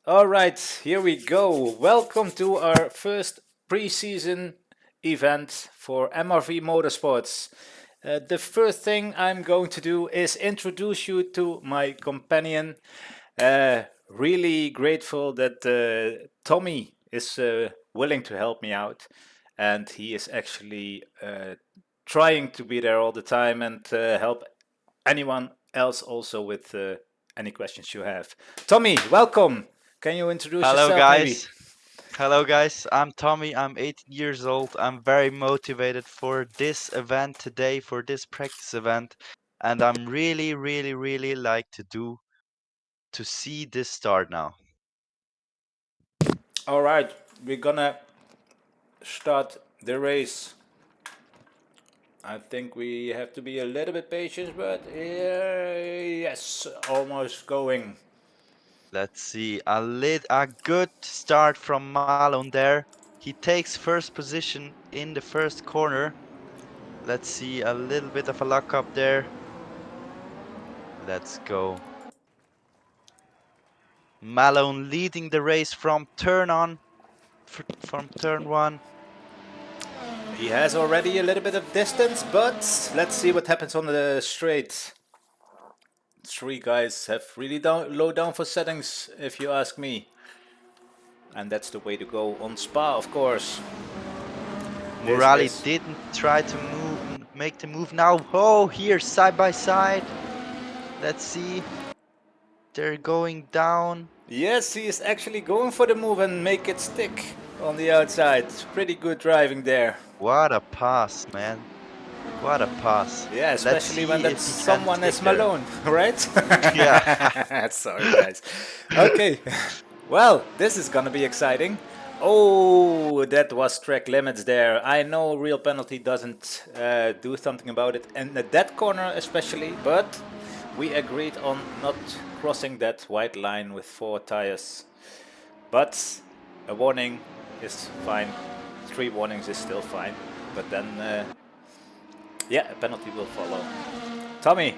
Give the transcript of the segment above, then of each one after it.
All right, here we go. Welcome to our first preseason event for MRV Motorsports. The first thing I'm going to do is introduce you to my companion. Really grateful that Tommy is willing to help me out, and he is actually trying to be there all the time and help anyone else also with any questions you have. Tommy, welcome. Can you introduce Hello yourself maybe? guys. Hello guys. I'm Tommy. I'm 18 years old. I'm very motivated for this event today, for this practice event, and I'm really like to see this start now. All right, we're gonna start the race. I think we have to be a little bit patient, but yes, almost going. Let's see. A good start from Malone there. He takes first position in the first corner. Let's see a little bit of a luck up there. Let's go. Malone leading the race from turn 1. He has already a little bit of distance, but let's see what happens on the straight. Three guys have really low down for settings, if you ask me. And that's the way to go on Spa, of course. This Morali is. didn't try to make the move now. Oh, here, side by side. Let's see. They're going down. Yes, he is actually going for the move and make it stick on the outside. Pretty good driving there. What a pass, man. What a pass. Yeah, Let's especially when see that if he can someone stick is there. Malone, right? Yeah. Sorry, guys. Okay, well, this is gonna be exciting. Oh, that was track limits there. I know real penalty doesn't do something about it, and that corner especially, but we agreed on not crossing that white line with 4 tires. But a warning is fine. 3 warnings is still fine. But then, yeah, a penalty will follow. Tommy.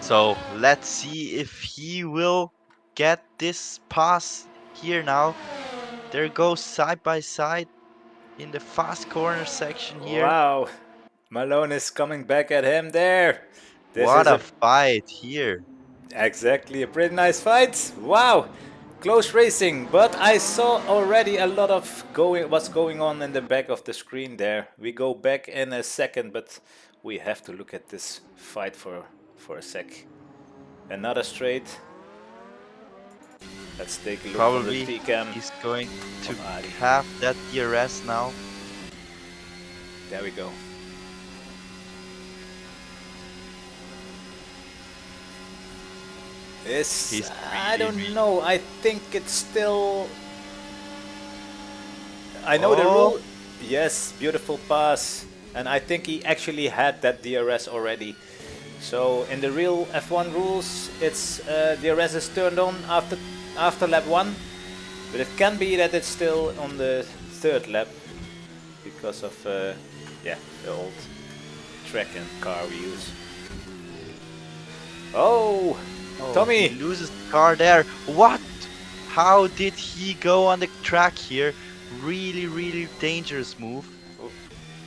So let's see if he will get this pass here now. There goes side by side in the fast corner section here. Wow. Malone is coming back at him there. This What is a a fight here. exactly a pretty nice fight. Wow. Close racing, but I saw already a lot of what's going on in the back of the screen there. We go back in a second, but we have to look at this fight for a sec. Another straight. Let's take a look from the Probably T-cam he's going of to Ali. have that DRS now. There we go. He's I really, don't really. know. I think it's still. I know the Oh, rule. Yes, beautiful pass. And I think he actually had that DRS already. So in the real F1 rules, it's DRS is turned on after lap 1. But it can be that it's still on the 3rd lap because of yeah, the old track and car we use. Oh, oh, he Tommy. loses the car there. What? How did he go on the track here? Really dangerous move.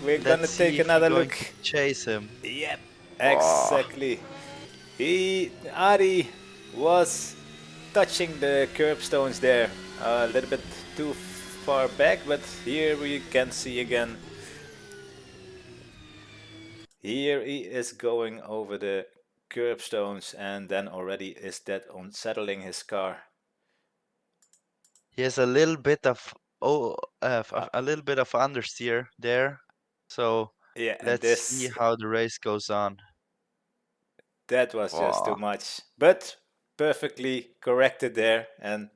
We're Let's gonna see take if he's another going look. to chase him. Yep, Oh, exactly. Ari was touching the curbstones there a little bit too far back, but here we can see again. Here he is going over the curbstones and then already is that unsettling his car. he has a little bit of Uh, a little bit of understeer there. So yeah, and let's see this how the race goes on. that was just too Oh, much, but perfectly corrected there and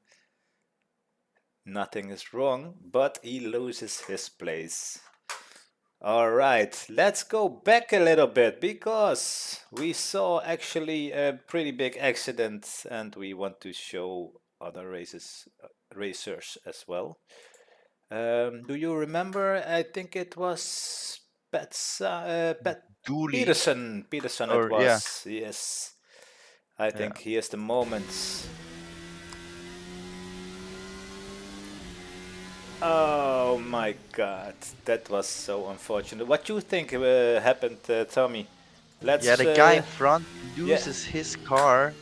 nothing is wrong, but he loses his place. All right, let's go back a little bit because we saw actually a pretty big accident and we want to show other racers as well. Do you remember? I think it was Pat Dooley Peterson. Peterson it or yeah. was. Yes. I Yeah. think here's the moment. Oh my God, that was so unfortunate. What you think happened, Tommy? Yeah, Let's the guy in front yeah, loses his car,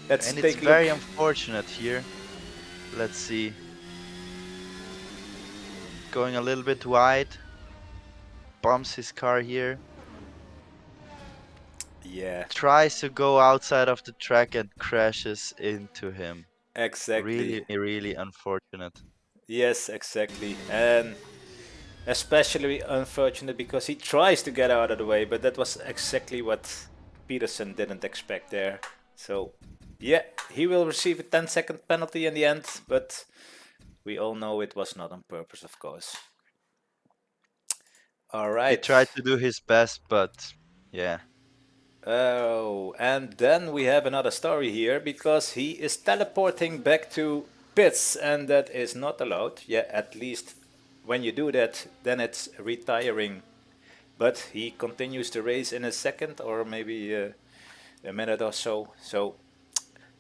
let's and it's take a look. very unfortunate here. Let's see. Going a little bit wide, bumps his car here, Yeah, tries to go outside of the track and crashes into him. exactly. Really, really unfortunate. Yes, exactly. And especially unfortunate because he tries to get out of the way, but that was exactly what Peterson didn't expect there. So, yeah, he will receive a 10-second penalty in the end, but we all know it was not on purpose, of course. All He right. tried to do his best, but yeah, Oh, and then we have another story here because he is teleporting back to pits, and that is not allowed. Yeah, at least when you do that, then it's retiring. But he continues the race in a second or maybe a minute or so. So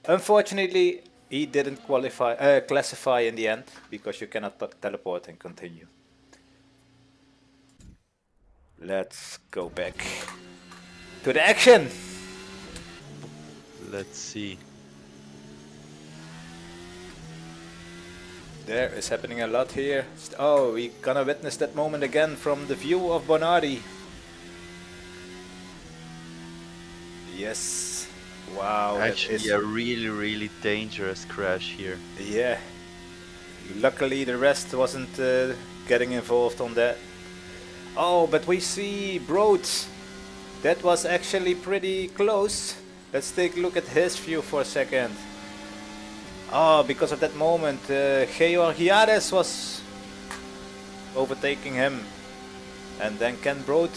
unfortunately, he didn't classify in the end because you cannot teleport and continue. Let's go back to the action. let's see. There is happening a lot here. Oh, we gonna witness that moment again from the view of Bonardi. Yes. Wow, that Actually, is. a really, really dangerous crash here. Yeah. Luckily, the rest wasn't getting involved on that. Oh, but we see Broad. That was actually pretty close. Let's take a look at his view for a second. Oh, because of that moment, Georgiades was overtaking him. And then can Broad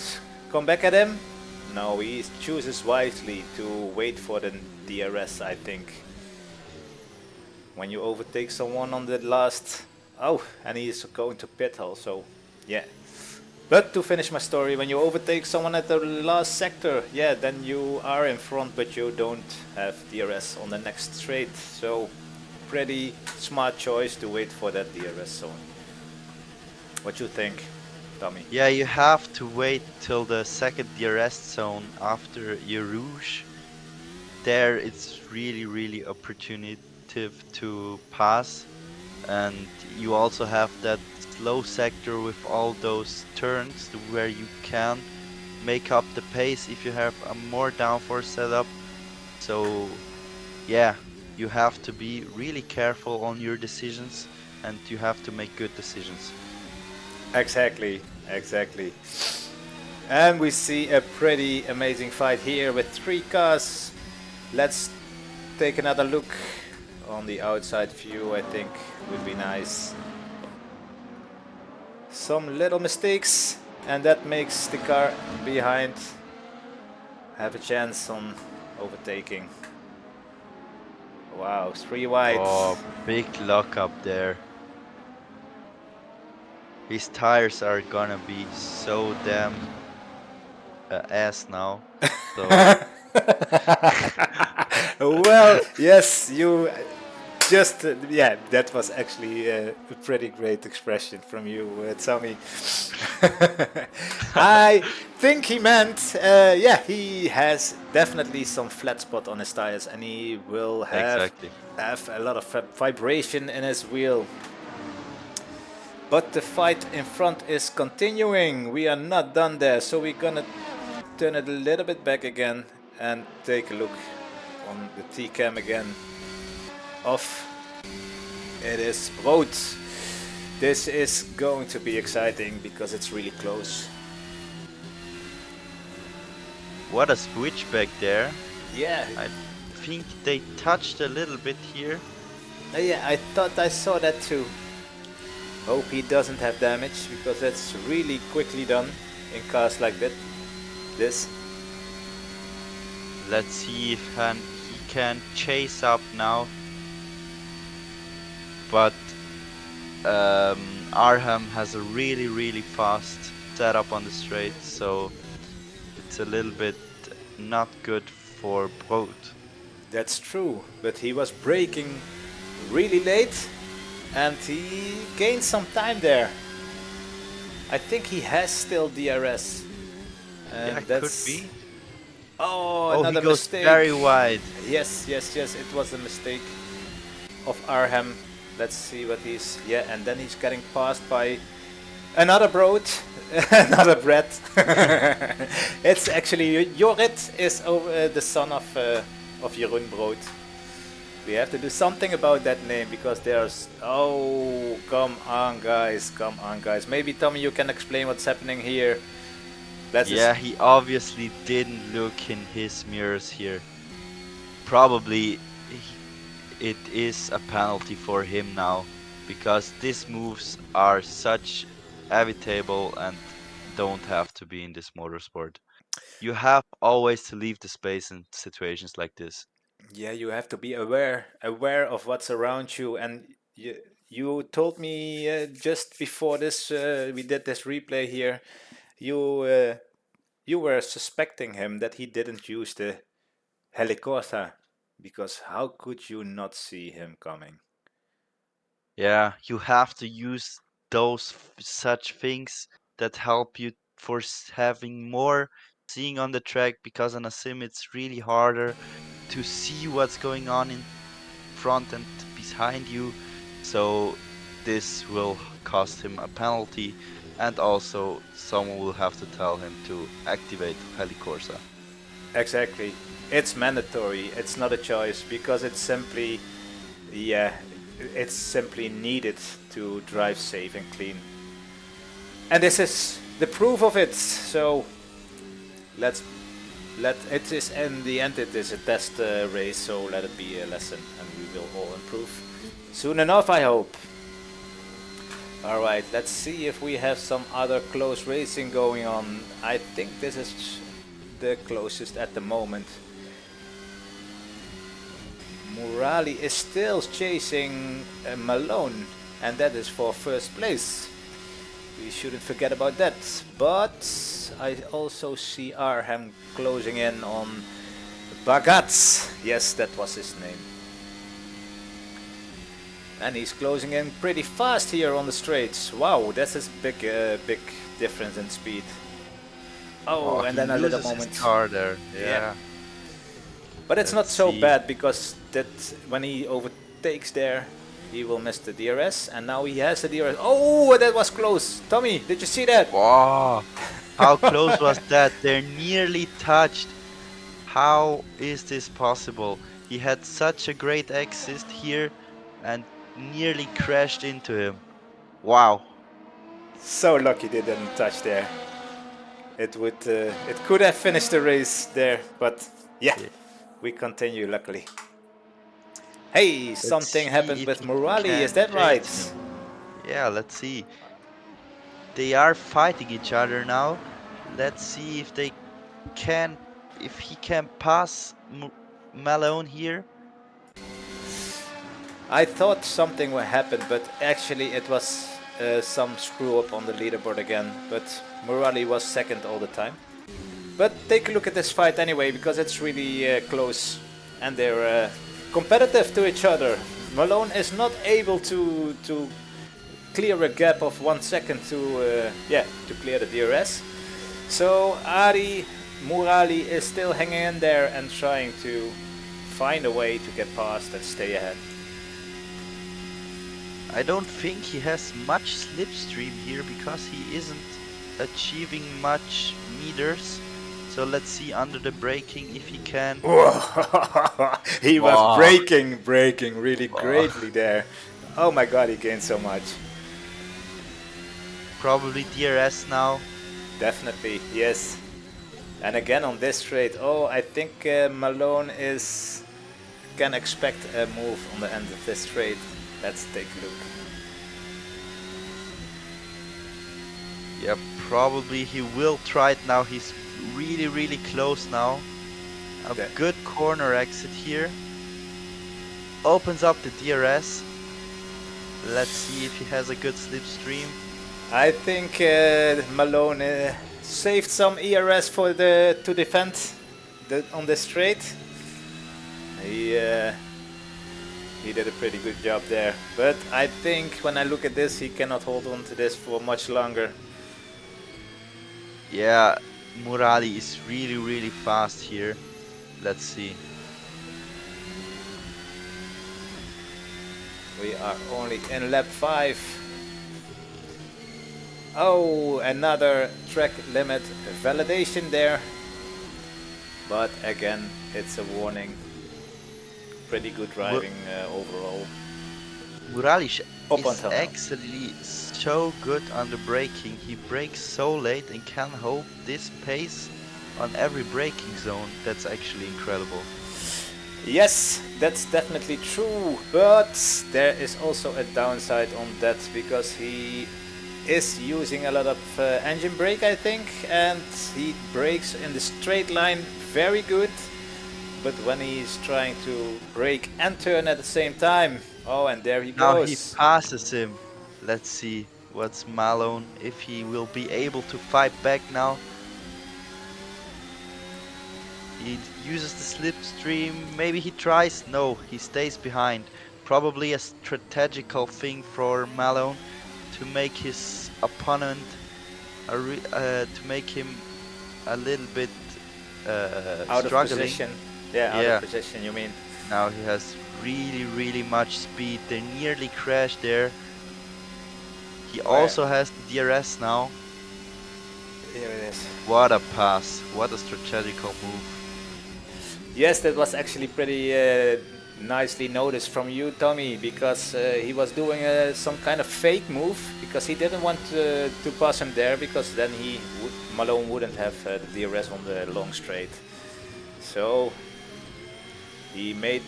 come back at him? No, he chooses wisely to wait for the DRS, I think. When you overtake someone on the last... Oh, and he's going to pit also. Yeah. But to finish my story, when you overtake someone at the last sector, yeah, then you are in front, but you don't have DRS on the next straight. So, pretty smart choice to wait for that DRS zone. What you think, Tommy? Yeah, you have to wait till the second DRS zone after your Rouge. There, it's really, really opportunative to pass, and you also have that slow sector with all those turns where you can make up the pace if you have a more downforce setup. So yeah, you have to be really careful on your decisions, and you have to make good decisions. Exactly, exactly. And we see a pretty amazing fight here with three cars. Let's take another look on the outside view, I think would be nice. Some little mistakes, and that makes the car behind have a chance on overtaking. Wow, three Oh, whites. big lock up there. His tires are gonna be so damn ass now. So Well, yes, you just yeah, that was actually a pretty great expression from you, Tommy. I think he meant, yeah, he has definitely some flat spot on his tires, and he will exactly. have a lot of vibration in his wheel. But the fight in front is continuing. We are not done there, so we're gonna turn it a little bit back again and take a look on the T-cam again. Off. It is Brood. This is going to be exciting because it's really close. What a switchback there. Yeah, I think they touched a little bit here. yeah, I thought I saw that too. Hope he doesn't have damage because that's really quickly done in cars like that. This. Let's see if he can chase up now. But Arham has a really, really fast setup on the straight, so it's a little bit not good for Brood. That's true, but he was braking really late, and he gained some time there. I think he has still DRS, Yeah, and could that's be. Oh, he another goes mistake. very wide. Yes, yes, yes, it was a mistake of Arham. Let's see what he's. Yeah, and then he's getting passed by another Broad, another Brett. It's actually Jorrit is the son of Jeroen Brood. We have to do something about that name because there's. Oh, come on, guys, come on, guys. Maybe Tommy, you can explain what's happening here. Let's just. Yeah, he obviously didn't look in his mirrors here. Probably it is a penalty for him now because these moves are such evitable and don't have to be in this motorsport. You have always to leave the space in situations like this. Yeah, you have to be aware of what's around you. And you told me just before this, we did this replay here. You you were suspecting him that he didn't use the helicorta because how could you not see him coming? Yeah, you have to use those such things that help you for having more seeing on the track because on a sim it's really harder to see what's going on in front and behind you. So this will cost him a penalty and also someone will have to tell him to activate Helicorsa. Exactly. It's mandatory. It's not a choice because it's simply, yeah, it's simply needed to drive safe and clean. And this is the proof of it. So let's let it is in the end it is a test race. So let it be a lesson, and we will all improve soon enough, I hope. All right, let's see if we have some other close racing going on. I think this is the closest at the moment. Murali is still chasing Malone, and that is for first place. We shouldn't forget about that. But I also see Arham closing in on Bagatz. Yes, that was his name. And he's closing in pretty fast here on the straights. Wow, that's a big difference in speed. Oh, Oh, and he then a little uses his moment. car there. Yeah. Yeah. But it's not Let's so see. bad because that when he overtakes there, he will miss the DRS, and now he has the DRS. Oh, that was close. Tommy, did you see that? Wow. How close was that? They're nearly touched. How is this possible? He had such a great assist here and nearly crashed into him. Wow. So lucky they didn't touch there. It could have finished the race there, but yeah, Yeah. we continue luckily. Hey, Let's something see happened if with he Murali, is can that right? chase him. Yeah, let's see. They are fighting each other now. Let's see can if he can pass Malone here. I thought something would happen, but actually it was some screw up on the leaderboard again. But Murali was second all the time. But take a look at this fight anyway, because it's really close and they're competitive to each other. Malone is not able to clear a gap of 1 second to clear the DRS. So Ari Murali is still hanging in there and trying to find a way to get past and stay ahead. I don't think he has much slipstream here because he isn't achieving much meters. So let's see under the braking if he can. He was Wow. braking really Wow. greatly there. Oh my god, he gained so much. Probably DRS now. Definitely, yes. And again on this straight, oh, I think Malone is can expect a move on the end of this straight. Let's take a look. Yeah, probably he will try it now. He's really close now. A The- good corner exit here. Opens up the DRS. Let's see if he has a good slipstream. I think Malone saved some ERS for to defend on the straight. He he did a pretty good job there. But I think when I look at this, he cannot hold on to this for much longer. Yeah, Murali is really, really fast here. Let's see. We are only in lap 5. Oh, another track limit validation there. But again, it's a warning. Pretty good Mu- driving overall. Murali Up is until now. actually so good under braking. He brakes so late and can hold this pace on every braking zone. That's actually incredible. Yes, that's definitely true, but there is also a downside on that because he is using a lot of engine brake, I think, and he brakes in the straight line very good, but when he's trying to brake and turn at the same time, oh, and there he Now he goes. passes him. Let's see what's Malone, if he will be able to fight back now. He uses the slipstream. Maybe he tries. No, he stays behind. Probably a strategical thing for Malone to make his opponent to make him a little bit Out of struggling. position. Yeah, out of Yeah, position, you mean. now he has really, really much speed. They nearly crashed there. He Where? also has the DRS now. Here it is. What a pass. What a strategical move. Yes, that was actually pretty nicely noticed from you, Tommy, because he was doing some kind of fake move because he didn't want to pass him there because then Malone wouldn't have the DRS on the long straight. So he made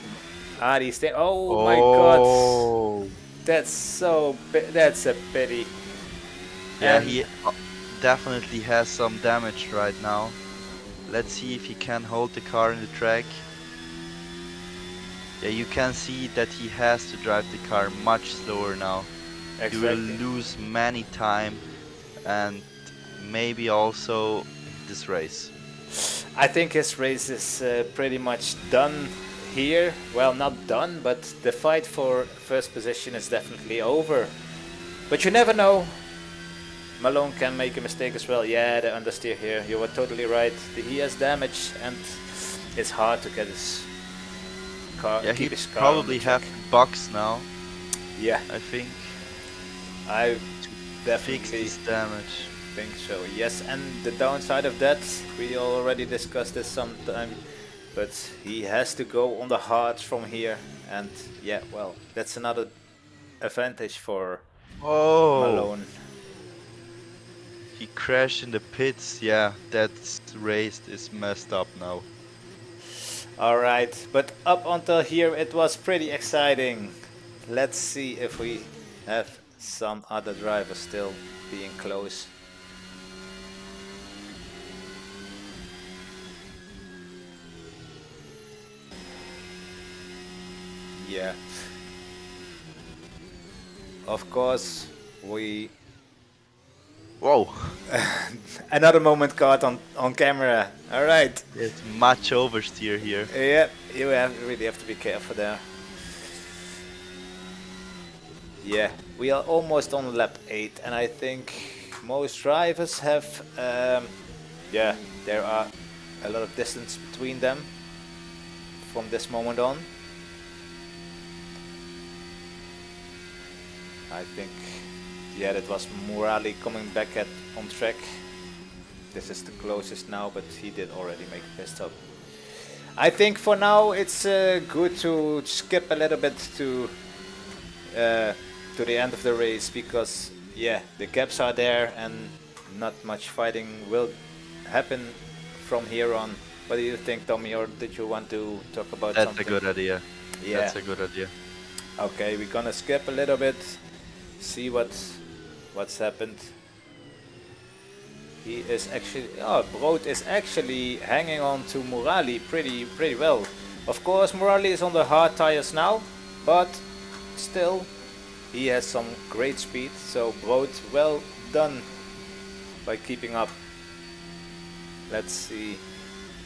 Adi stay. Oh my God, Oh. that's a pity. Yeah, And he definitely has some damage right now. Let's see if he can hold the car in the track. Yeah, you can see that he has to drive the car much slower now. He will exactly. lose many time and maybe also this race. I think his race is pretty much done here. Well, not done, but the fight for first position is definitely over. But you never know. Malone can make a mistake as well. Yeah, the understeer here. You were totally right. He has damage, and it's hard to get his car, Yeah, keep he his car on the probably track. have to box now, Yeah, I think, I to fix definitely this damage. think so. Yes, and the downside of that, we already discussed this sometime, but he has to go on the hards from here, and yeah, well, that's another advantage for Oh, Malone. he crashed in the pits. Yeah, that race is messed up now. All right, but up until here it was pretty exciting. Let's see if we have some other drivers still being close. Yeah, of course, we Whoa, another moment caught on camera. All right. there's much oversteer here. Yeah, really have to be careful there. Yeah, we are almost on lap 8, and I think most drivers have, yeah, there are a lot of distance between them from this moment on. I think, yeah, that was Murali coming back on track. This is the closest now, but he did already make a pit stop. I think for now it's good to skip a little bit to the end of the race because yeah, the gaps are there and not much fighting will happen from here on. What do you think, Tommy, or did you want to talk about That's a something? good idea. Yeah. That's a good idea. Okay, we're gonna skip a little bit, see what's happened. He is actually, oh, Brood is actually hanging on to Murali pretty well. Of course, Murali is on the hard tires now, but still, he has some great speed. So Brood, well done by keeping up. Let's see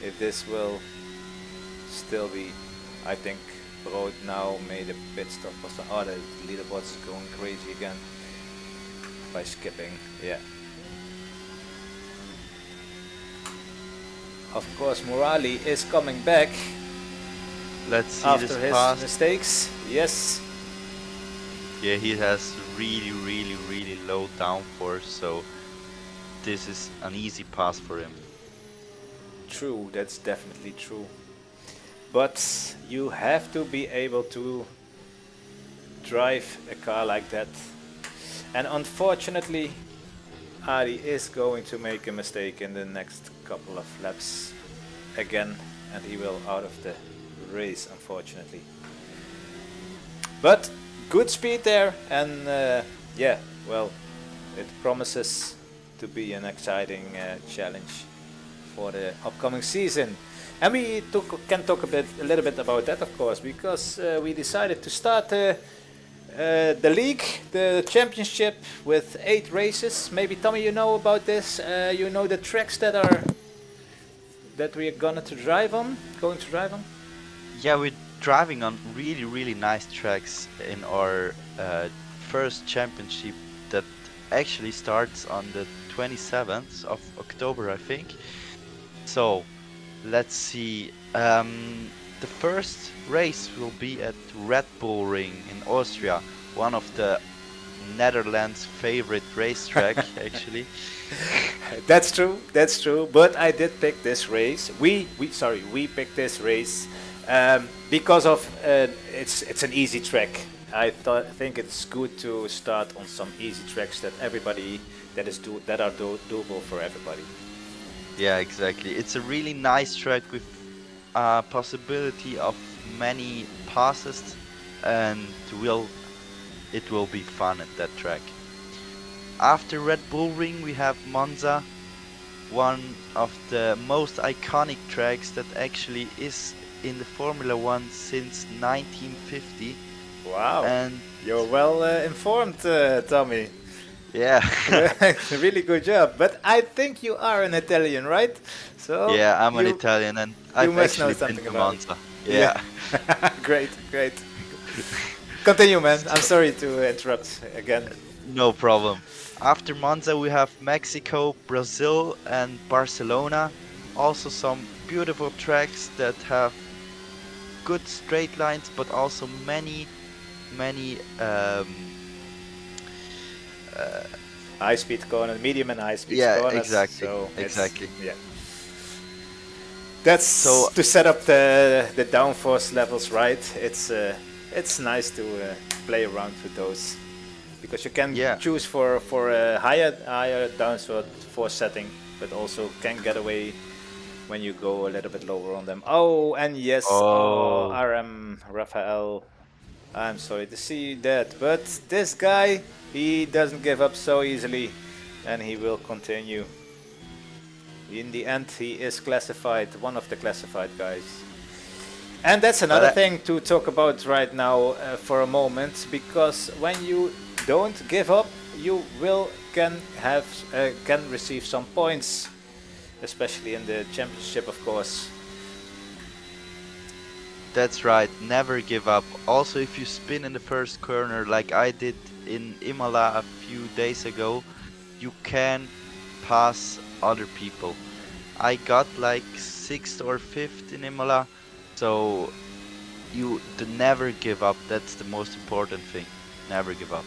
if this will still be. I think Broad now made a pit stop. Oh, the leaderboard's going crazy again by skipping. Yeah. Of course, Morali is coming back Let's see after this his pass. mistakes. Yes, Yeah, he has really, really, really low downforce, so this is an easy pass for him. true. That's definitely true. But you have to be able to drive a car like that. And unfortunately, Ari is going to make a mistake in the next couple of laps again, and he will out of the race, unfortunately. But good speed there, and yeah, well, it promises to be an exciting challenge for the upcoming season. And we can talk a little bit about that, of course, because we decided to start the league, the championship, with 8 races. Maybe Tommy, you know about this. You know the tracks that we are going to drive on. Yeah, we're driving on really, really nice tracks in our first championship that actually starts on the 27th of October, I think. So let's see. The first race will be at Red Bull Ring in Austria, one of the Netherlands' favorite racetrack, actually. That's true. That's true. But I did pick this race. We picked this race because of it's an easy track. Think it's good to start on some easy tracks that everybody that are doable for everybody. Yeah, exactly. It's a really nice track with a possibility of many passes, and it will be fun at that track. After Red Bull Ring, we have Monza, one of the most iconic tracks that actually is in the Formula One since 1950. Wow, And you're well informed, Tommy. yeah, Really good job. But I think you are an Italian, right? So yeah, I'm an you Italian and you I've must know actually been something to about it. Monza. Yeah. Yeah. Great, great. Continue, man. I'm So, sorry to interrupt again. no problem. After Monza, we have Mexico, Brazil, and Barcelona. Also, some beautiful tracks that have good straight lines, but also many uh, High speed corner, medium and high speed yeah, corners. exactly, So it's exactly. yeah. That's So to set up the downforce levels right. It's nice to play around with those because you can yeah. choose for a higher downforce force setting, but also can get away when you go a little bit lower on them. Oh, and yes, oh, Oh, RM Rafael, I'm sorry to see that, but this guy, he doesn't give up so easily, and he will continue. In the end, he is classified, one of the classified guys. And that's but another thing to talk about right now for a moment, because when you don't give up, you will can receive some points, especially in the championship, of course. that's right. Never give up. Also, if you spin in the first corner like I did in Imola a few days ago, you can pass other people. I got like sixth or fifth in Imola, so the never give up. That's the most important thing. Never give up.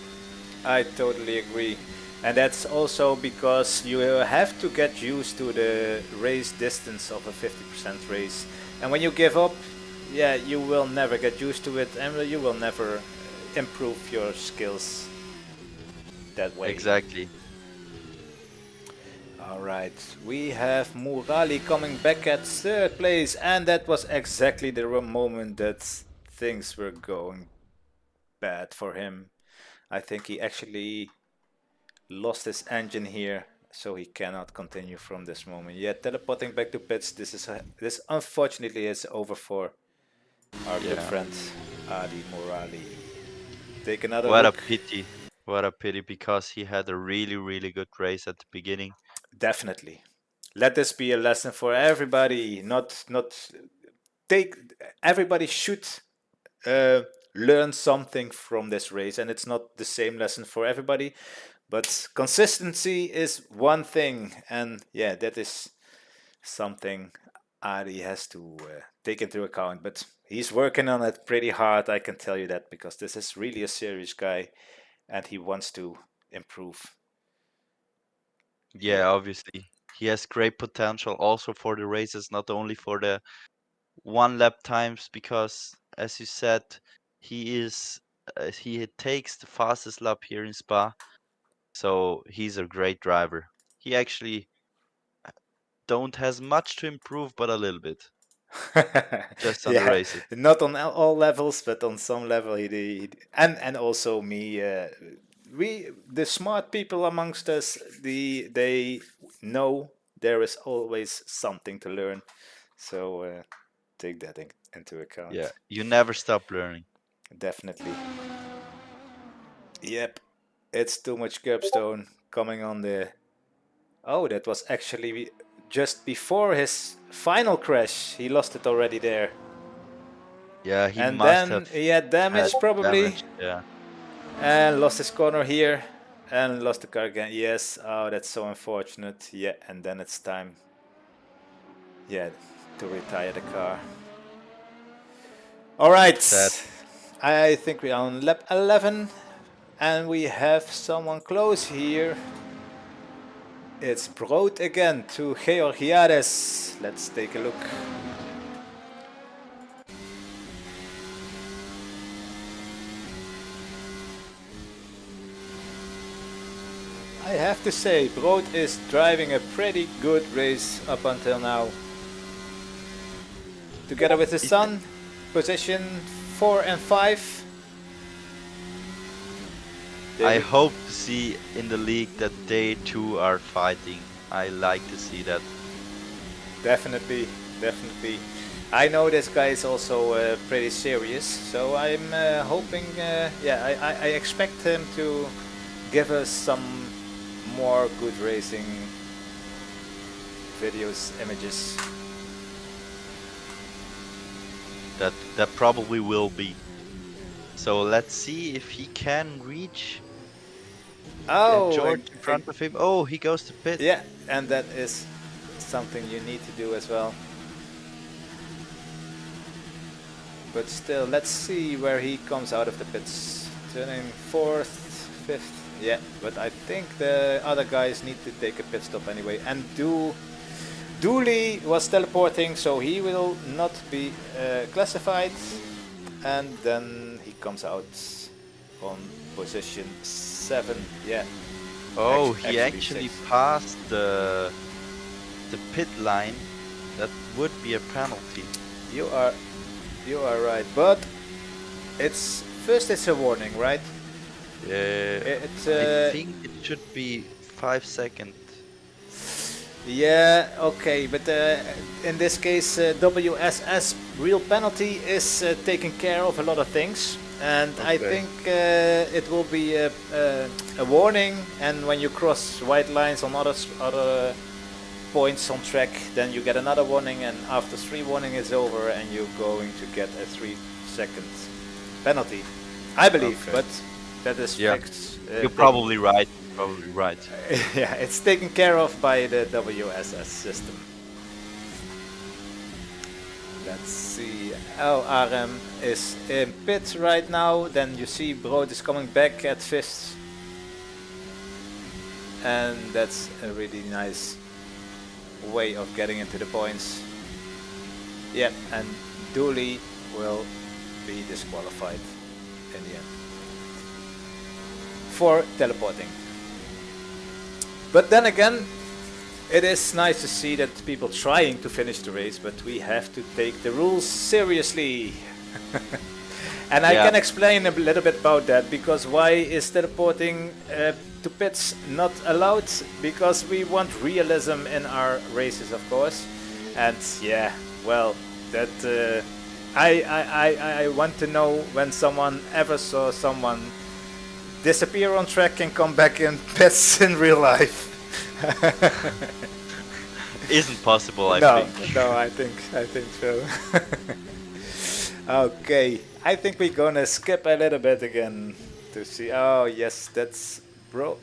I totally agree. And that's also because you have to get used to the race distance of a 50% race. And when you give up, yeah, you will never get used to it and you will never improve your skills that way. Exactly. All right, we have Murali coming back at third place, and that was exactly the moment that things were going bad for him. I think he actually lost his engine here, so he cannot continue from this moment. Yeah, teleporting back to pits. This unfortunately is over for our good Yeah. friend Adi Morali. Take another What a look. pity. What a pity because he had a really, really good race at the beginning. Definitely. Let this be a lesson for everybody. Not take everybody should learn something from this race, and it's not the same lesson for everybody. But consistency is one thing, and yeah, that is something Ari has to take into account. But he's working on it pretty hard, I can tell you that, because this is really a serious guy, and he wants to improve. Yeah, Yeah. obviously. He has great potential also for the races, not only for the one lap times, because as you said, he takes the fastest lap here in Spa, so he's a great driver. He actually don't has much to improve, but a little bit, just on the Yeah, races. not on all levels, but on some level and also me. We the smart people amongst us, they know there is always something to learn. So take that into Yeah, account. you never stop learning. Definitely. Yep, it's too much curbstone coming on the. Oh, that was actually just before his final crash. He lost it already there. Yeah, he And must have then he had had damage probably, damage. Yeah, and lost his corner here, and lost the car again. Yes, oh, that's so unfortunate. Yeah, and then it's time, yeah, to retire the car. All right, sad. I think we're on lap 11, and we have someone close here. It's Brood again to Georgiades. Let's take a look. I have to say, Brood is driving a pretty good race up until now. Together with his Is son, position 4 and 5. I hope to see in the league that they too are fighting. I like to see that. Definitely, definitely. I know this guy is also pretty serious, so I'm hoping, yeah, I expect him to give us some more good racing videos, images. That probably will be. So let's see if he can reach Oh, George in front of him. Oh, he goes to pit. yeah, and that is something you need to do as well. But still, let's see where he comes out of the pits. Turning fourth, fifth. Yeah, but I think the other guys need to take a pit stop anyway. And Dooley was teleporting, so he will not be classified. And then he comes out on position 7. Yeah, Oh, he actually actually 6. passed the pit line. That would be a penalty. You are you are right, but it's a warning, right? It's I think it should be 5 seconds. yeah, okay, but in this case, WSS real penalty is taking care of a lot of things, and I Okay. think it will be a warning. And when you cross white lines on other points on track, then you get another warning, and after 3 warning is over, and you're going to get a 3-second penalty, I believe. Okay. But that is Yeah. fixed. You're probably right. Probably right. Yeah, it's taken care of by the WSS system. Let's see. Oh, RM is in pit right now. Then you see Brood is coming back at 5th. And that's a really nice way of getting into the points. Yeah, and Dooley will be disqualified in the end for teleporting. But then again, it is nice to see that people trying to finish the race, but we have to take the rules seriously. And I Yeah. can explain a little bit about that, because why is teleporting to pits not allowed? Because we want realism in our races, of course. And yeah, well, that I want to know when someone ever saw someone disappear on track and come back in pits in real life. Isn't possible, I No, think. no, I think so. Okay, I think we're gonna skip a little bit again to see. Oh yes, that's bro.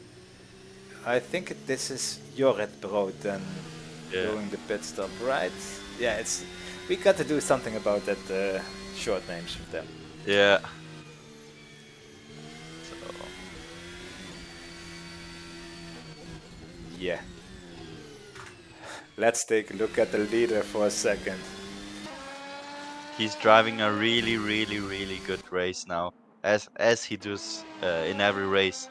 I think this is Jorrit Brood then Yeah, doing the pit stop, right? Yeah, it's we got to do something about that short names of them. yeah. So Yeah, let's take a look at the leader for a second. he's driving a really, really, really good race now, as he does in every race.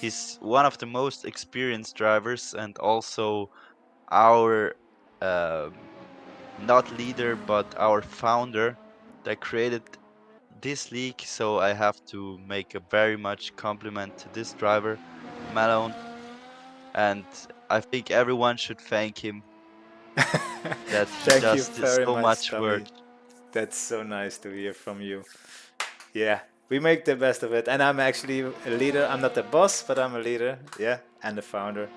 He's one of the most experienced drivers, and also our um, not leader, but our founder that created this league. So I have to make a very much compliment to this driver, Malone, and I think everyone should thank him that he Thank you does very so much, much work. Tommy. That's so nice to hear from you. Yeah, we make the best of it. And I'm actually a leader. I'm not the boss, but I'm a leader. Yeah, and the founder.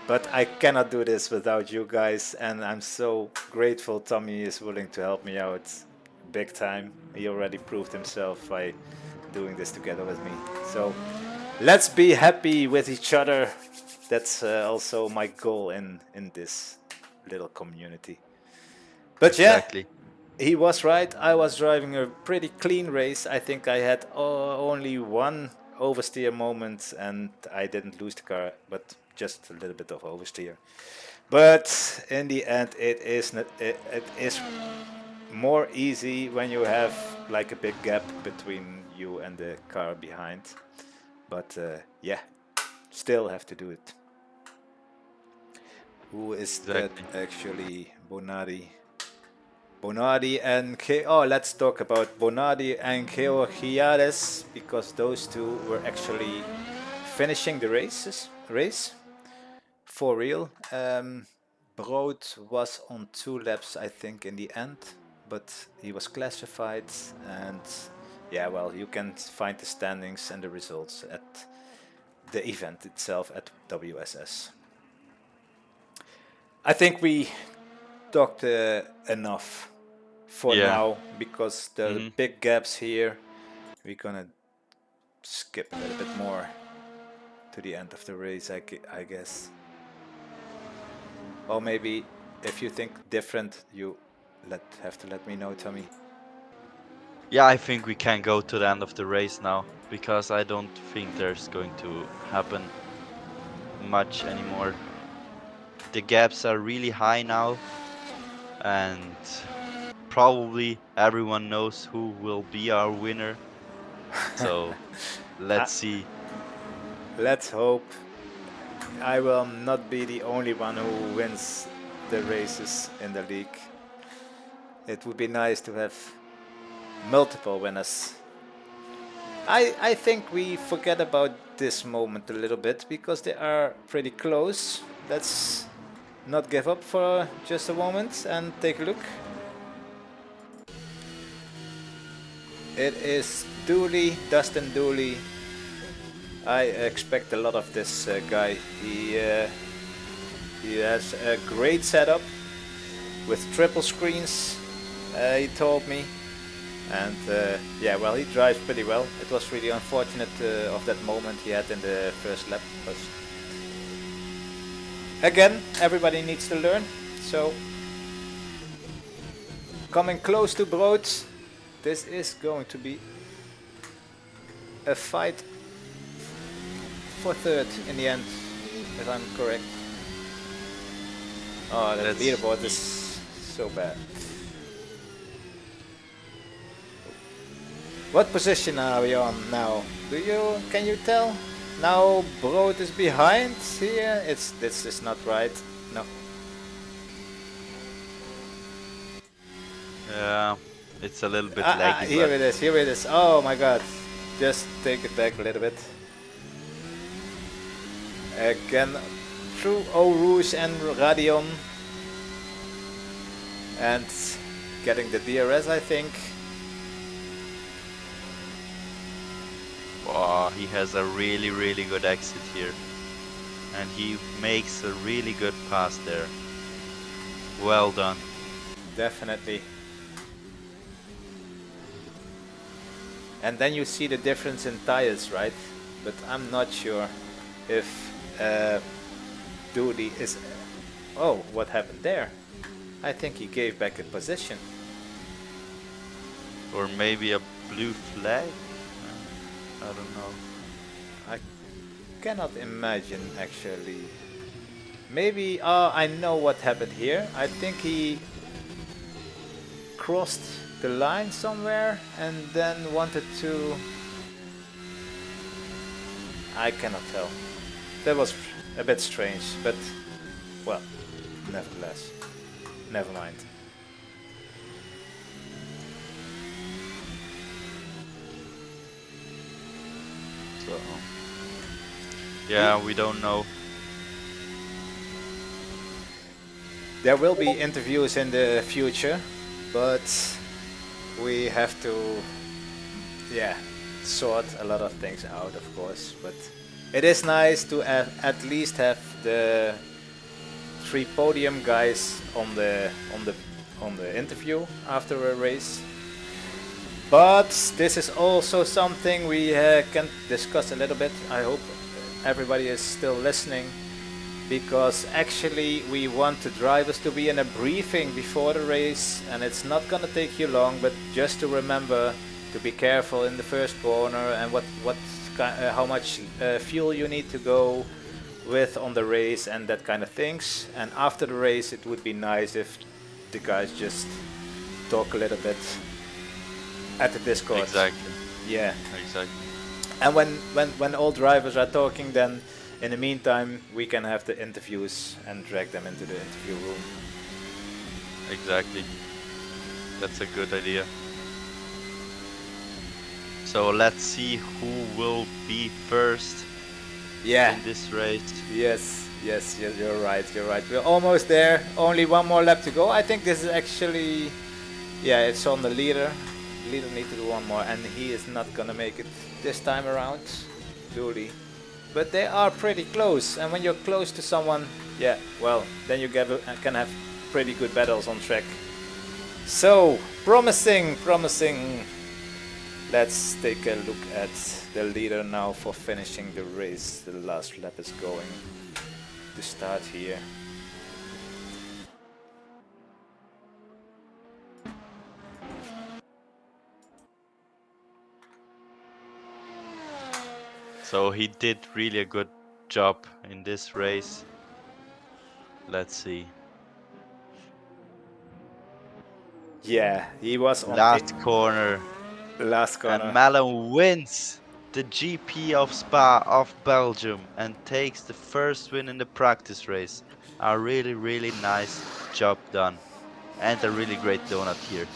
But I cannot do this without you guys. And I'm so grateful Tommy is willing to help me out big time. He already proved himself by doing this together with me. So let's be happy with each other. That's also my goal in this little community. But yeah, Exactly. he was right. I was driving a pretty clean race. I think I had only one oversteer moment and I didn't lose the car, but just a little bit of oversteer. But in the end, it is more easy when you have like a big gap between you and the car behind. But yeah, still have to do it. Who is that Exactly. actually? Bonardi and oh, let's talk about Bonardi and Georgiades because those two were actually finishing the race for real. Brood was on 2 laps, I think, in the end, but he was classified. And yeah, well, you can find the standings and the results at the event itself at WSS. I think we talked enough for Yeah. now because there are Hmm. big gaps here. We're gonna skip a little bit more to the end of the race, I guess. Or maybe if you think different, you have to let me know, Tommy. Yeah, I think we can go to the end of the race now because I don't think there's going to happen much anymore. The gaps are really high now, and probably everyone knows who will be our winner. So Uh, let's see. let's hope I will not be the only one who wins the races in the league. It would be nice to have multiple winners. I think we forget about this moment a little bit because they are pretty close. Let's not give up for just a moment and take a look. It is Dooley, Dustin Dooley. I expect a lot of this guy. He has a great setup with triple screens. He told me, and yeah, well, he drives pretty well. It was really unfortunate of that moment he had in the first lap, but again, everybody needs to learn. So coming close to Brood, this is going to be a fight for third in the end, if I'm correct. Oh, that Let's leaderboard is see. so bad. What position are we on now? Can you tell? Now Brood is behind here. This is not right. No. Yeah, it's a little bit laggy, Here but it is. Here it is. Oh my God. Just take it back a little bit. Again, through Eau Rouge and Radion. And getting the DRS, I think. wow, he has a really, really good exit here. And he makes a really good pass there. Well done. Definitely. and then you see the difference in tires, right? But I'm not sure if uh, Dooley is. Oh, what happened there? I think he gave back a position. Or maybe a blue flag? I don't know. I cannot imagine actually. Maybe I know what happened here. I think he crossed the line somewhere and then wanted to. I cannot tell. That was a bit strange, but well, nevertheless, never mind. So, yeah, we don't know. There will be interviews in the future, but we have to, yeah, sort a lot of things out, of course. But it is nice to at least have the three podium guys on the interview after a race. But this is also something we can discuss a little bit. I hope everybody is still listening, because actually we want the drivers to be in a briefing before the race, and it's not gonna take you long, but just to remember to be careful in the first corner and how much fuel you need to go with on the race and that kind of things. And after the race, it would be nice if the guys just talk a little bit at the Discord. Exactly. Yeah. Exactly. And when all drivers are talking, then in the meantime we can have the interviews and drag them into the interview room. Exactly. That's a good idea. So let's see who will be first Yeah. in this race. Yes, you're right, you're right. We're almost there. Only one more lap to go. I think this is actually, yeah, it's on the leader. Leader needs to do one more, and he is not gonna make it this time around, Dooley. But they are pretty close, and when you're close to someone, yeah, well, then you can have pretty good battles on track. So, promising. Let's take a look at the leader now for finishing the race. The last lap is going to start here. So he did really a good job in this race. Let's see. Yeah, he was on Last corner. last And corner. Malin wins the GP of Spa of Belgium and takes the first win in the practice race. A really, really nice job done. And a really great donut here.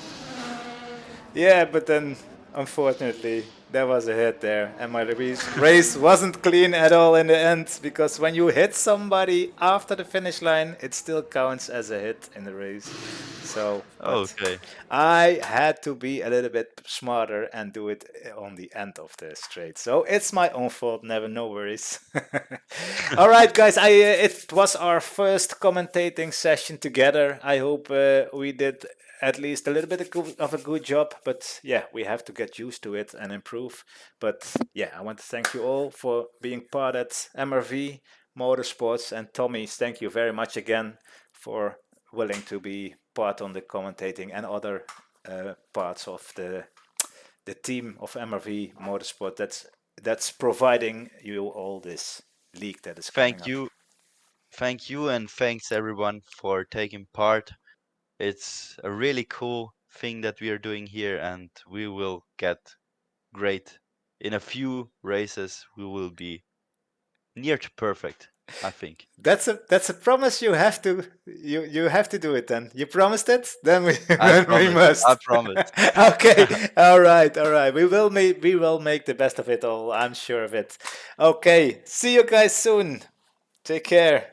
Yeah, but then unfortunately there was a hit there, and my race wasn't clean at all in the end, because when you hit somebody after the finish line, it still counts as a hit in the race. So, but Okay. I had to be a little bit smarter and do it on the end of the straight. So it's my own fault. Never, no worries. All right, guys. It was our first commentating session together. I hope we did at least a little bit of a good job, but yeah, we have to get used to it and improve. But yeah, I want to thank you all for being part at MRV Motorsports, and Tommy, thank you very much again for willing to be part on the commentating and other parts of the team of MRV Motorsport that's providing you all this league that is coming Thank up. you. Thank you and thanks everyone for taking part. It's a really cool thing that we are doing here and we will get great. In a few races we will be near to perfect, I think. That's a promise. You have to do it. Then you promised it. Then we I then we promise. I must. promise. Okay. All right. We will make the best of it all. I'm sure of it. Okay. See you guys soon. Take care.